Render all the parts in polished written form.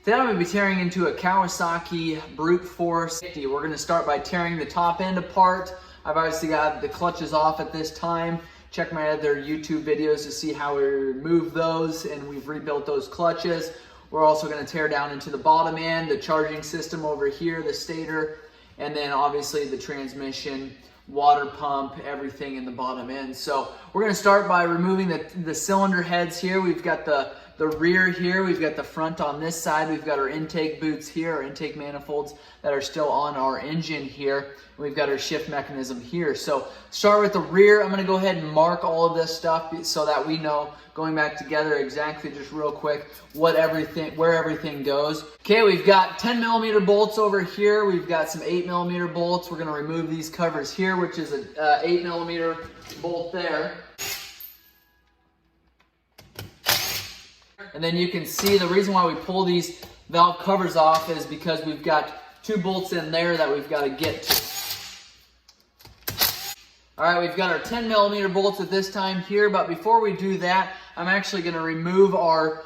Today I'm going to be tearing into a Kawasaki Brute Force 50. We're going to start by tearing the top end apart. I've obviously got the clutches off at this time. Check my other YouTube videos to see how we remove those, and we've rebuilt those clutches. We're also going to tear down into the bottom end, the charging system over here, the stator, and then obviously the transmission, water pump, everything in the bottom end. So we're going to start by removing the cylinder heads here. We've got the rear here, we've got the front on this side, we've got our intake boots here, our intake manifolds that are still on our engine here. We've got our shift mechanism here. So start with the rear. I'm going to go ahead and mark all of this stuff so that we know, going back together exactly, just real quick, where everything goes. Okay, we've got 10mm bolts over here. We've got some 8mm bolts. We're going to remove these covers here, which is a 8mm bolt there. And then you can see the reason why we pull these valve covers off is because we've got 2 bolts in there that we've got to get to. All right, we've got our 10mm bolts at this time here, but before we do that, I'm actually going to remove our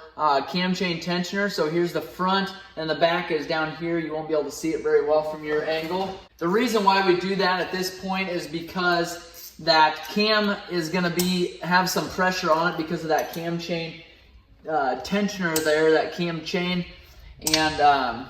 cam chain tensioner. So here's the front, and the back is down here. You won't be able to see it very well from your angle. The reason why we do that at this point is because that cam is going to have some pressure on it because of that cam chain tensioner there, that cam chain, and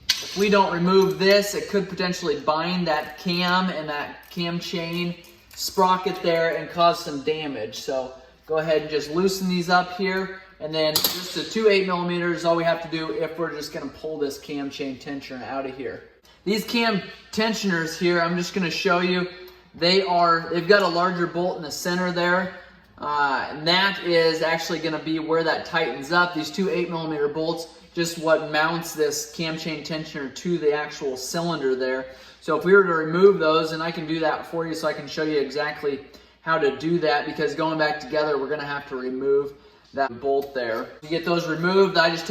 if we don't remove this, it could potentially bind that cam and that cam chain sprocket there and cause some damage. So go ahead and just loosen these up here, and then just the 2 8mm is all we have to do if we're just going to pull this cam chain tensioner out of here. These cam tensioners here, I'm just going to show you, they've got a larger bolt in the center there. And that is actually going to be where that tightens up. These 2 8mm bolts, just what mounts this cam chain tensioner to the actual cylinder there. So if we were to remove those, and I can do that for you so I can show you exactly how to do that, because going back together, we're going to have to remove that bolt there. To get those removed, I just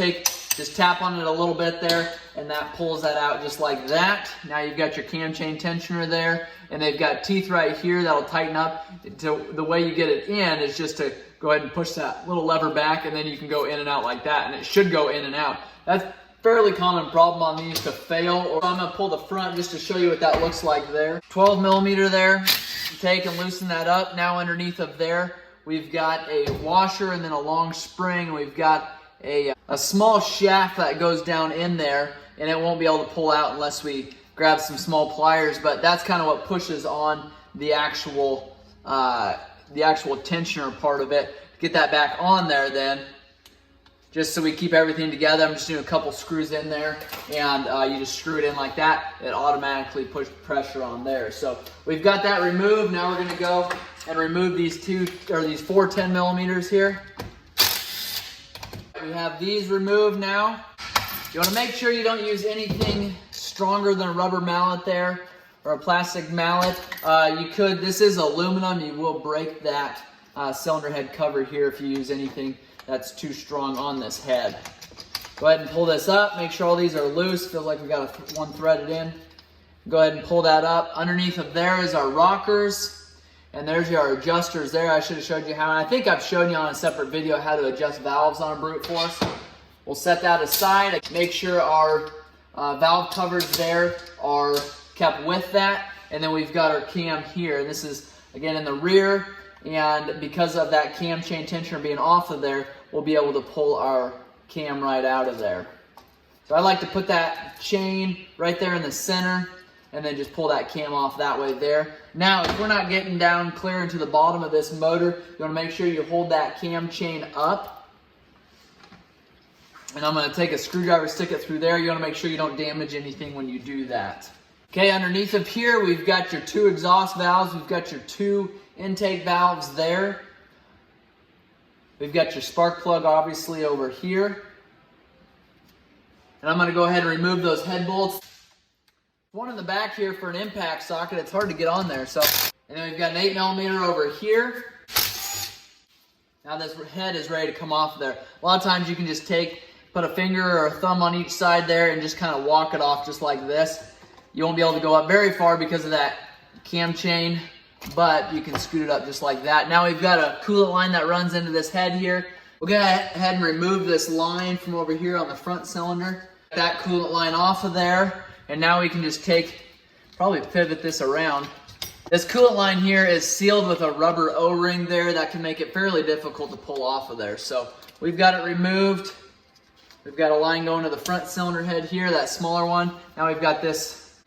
tap on it a little bit there, and that pulls that out just like that. Now you've got your cam chain tensioner there, and they've got teeth right here that'll tighten up. The way you get it in is just to go ahead and push that little lever back, and then you can go in and out like that, and it should go in and out. That's a fairly common problem on these to fail. Or I'm going to pull the front just to show you what that looks like there. 12mm there. Take and loosen that up. Now underneath of there, we've got a washer and then a long spring. We've got a small shaft that goes down in there, and it won't be able to pull out unless we grab some small pliers, but that's kind of what pushes on the actual tensioner part of it. Get that back on there then, just so we keep everything together. I'm just doing a couple screws in there, and you just screw it in like that. It automatically pushes pressure on there. So we've got that removed. Now we're going to go and remove these 4 10mm here. We have these removed now. You want to make sure you don't use anything stronger than a rubber mallet there, or a plastic mallet. This is aluminum, you will break that cylinder head cover here if you use anything that's too strong on this head. Go ahead and pull this up, make sure all these are loose. Feels like we got one threaded in. Go ahead and pull that up. Underneath of there is our rockers, and there's your adjusters there. I should have showed you how, and I think I've shown you on a separate video how to adjust valves on a Brute Force. We'll set that aside. Make sure our valve covers there are kept with that, and then we've got our cam here. This is again in the rear, and because of that cam chain tensioner being off of there, we'll be able to pull our cam right out of there. So I like to put that chain right there in the center, and then just pull that cam off that way there. Now, if we're not getting down clear into the bottom of this motor, you want to make sure you hold that cam chain up. And I'm going to take a screwdriver, stick it through there. You want to make sure you don't damage anything when you do that. Okay, underneath of here, we've got your 2 exhaust valves. We've got your 2 intake valves there. We've got your spark plug, obviously, over here. And I'm going to go ahead and remove those head bolts. One in the back here for an impact socket. It's hard to get on there. And then we've got an 8mm over here. Now this head is ready to come off there. A lot of times you can just put a finger or a thumb on each side there and just kind of walk it off just like this. You won't be able to go up very far because of that cam chain, but you can scoot it up just like that. Now we've got a coolant line that runs into this head here. We'll go ahead and remove this line from over here on the front cylinder. That coolant line off of there. And now we can just probably pivot this around. This coolant line here is sealed with a rubber O-ring there that can make it fairly difficult to pull off of there. So we've got it removed. We've got a line going to the front cylinder head here, that smaller one. Now we've got the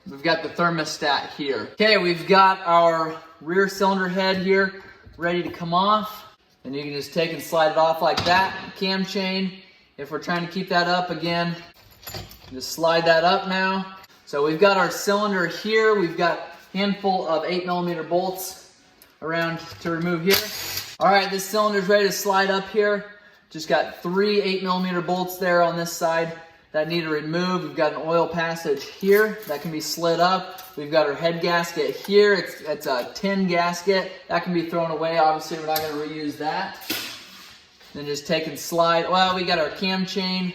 thermostat here. Okay, we've got our rear cylinder head here ready to come off. And you can just take and slide it off like that. Cam chain, if we're trying to keep that up again, just slide that up now. So we've got our cylinder here. We've got a handful of 8mm bolts around to remove here. All right, this cylinder's ready to slide up here. Just got 3 8mm bolts there on this side that need to remove. We've got an oil passage here that can be slid up. We've got our head gasket here. It's a tin gasket. That can be thrown away. Obviously, we're not going to reuse that. Then just take and slide. Well, we got our cam chain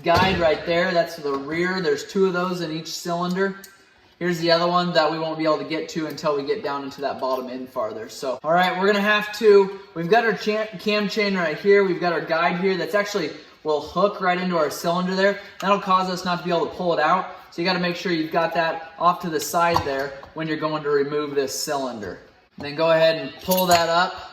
guide right there. That's the rear. There's 2 of those in each cylinder. Here's the other one that we won't be able to get to until we get down into that bottom end farther. So, all right, we're gonna we've got our cam chain right here. We've got our guide here that's actually will hook right into our cylinder there. That'll cause us not to be able to pull it out. So you gotta make sure you've got that off to the side there when you're going to remove this cylinder. And then go ahead and pull that up.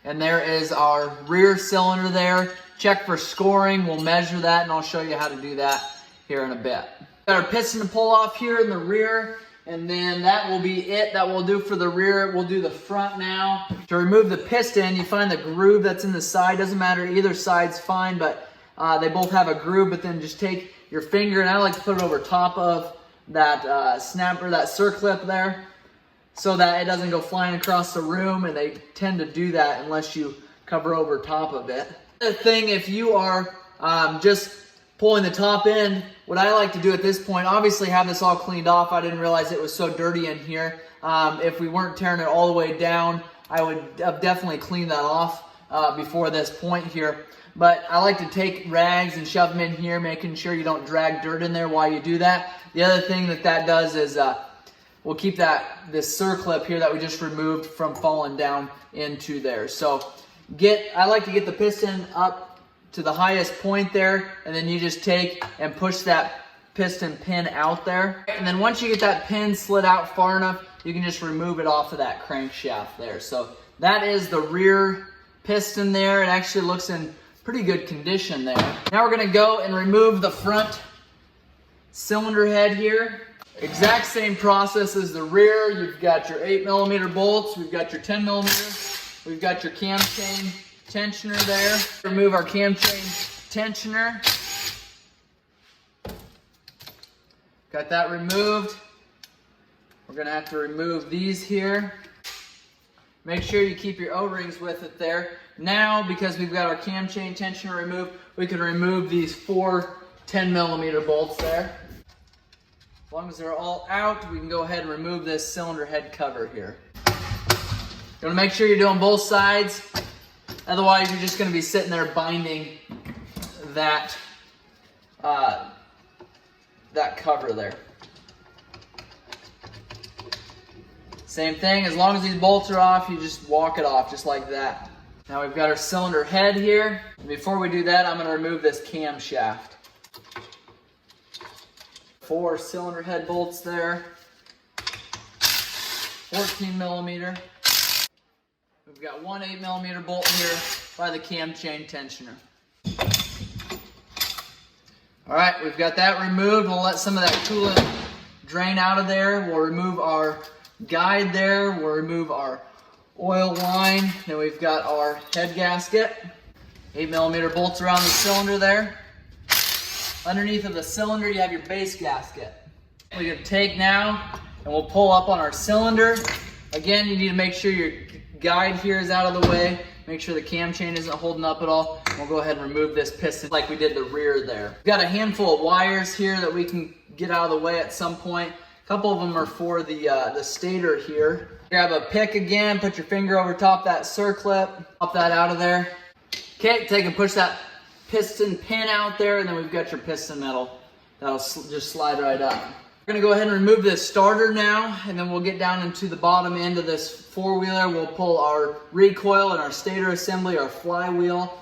And there is our rear cylinder there. Check for scoring. We'll measure that and I'll show you how to do that here in a bit. Got our piston to pull off here in the rear, and then that will be it. That will do for the rear. We'll do the front now. To remove the piston, you find the groove that's in the side. Doesn't matter, either side's fine, but they both have a groove. But then just take your finger, and I like to put it over top of that snapper, that circlip there, so that it doesn't go flying across the room, and they tend to do that unless you cover over top of it. The thing, if you are just pulling the top end, what I like to do at this point, obviously have this all cleaned off. I didn't realize it was so dirty in here. If we weren't tearing it all the way down, I would have definitely cleaned that off before this point here. But I like to take rags and shove them in here, making sure you don't drag dirt in there while you do that. The other thing that does is we'll keep this circlip here that we just removed from falling down into there. So I like to get the piston up to the highest point there, and then you just take and push that piston pin out there. And then once you get that pin slid out far enough, you can just remove it off of that crankshaft there. So that is the rear piston there. It actually looks in pretty good condition there. Now we're gonna go and remove the front cylinder head here. Exact same process as the rear. You've got your 8mm bolts, we've got your 10mm, we've got your cam chain tensioner there. Remove our cam chain tensioner. Got that removed. We're gonna have to remove these here. Make sure you keep your O-rings with it there. Now, because we've got our cam chain tensioner removed, we can remove these 4 10mm bolts there. As long as they're all out, we can go ahead and remove this cylinder head cover here. You wanna make sure you're doing both sides. Otherwise, you're just going to be sitting there binding that cover there. Same thing, as long as these bolts are off, you just walk it off just like that. Now we've got our cylinder head here. And before we do that, I'm going to remove this camshaft. 4 cylinder head bolts there. 14mm. We've got 1 8mm bolt here by the cam chain tensioner. All right, we've got that removed. We'll let some of that coolant drain out of there. We'll remove our guide there. We'll remove our oil line. Then we've got our head gasket. 8mm bolts around the cylinder there. Underneath of the cylinder, you have your base gasket. We're gonna take now and we'll pull up on our cylinder. Again, you need to make sure your guide here is out of the way. Make sure the cam chain isn't holding up at all. We'll go ahead and remove this piston like we did the rear there. We've got a handful of wires here that we can get out of the way at some point. A couple of them are for the stator here. Grab a pick again, put your finger over top that circlip, pop that out of there. Okay, take and push that piston pin out there, and then we've got your piston metal. That'll just slide right up. We're gonna go ahead and remove this starter now, and then we'll get down into the bottom end of this four-wheeler. We'll pull our recoil and our stator assembly, our flywheel,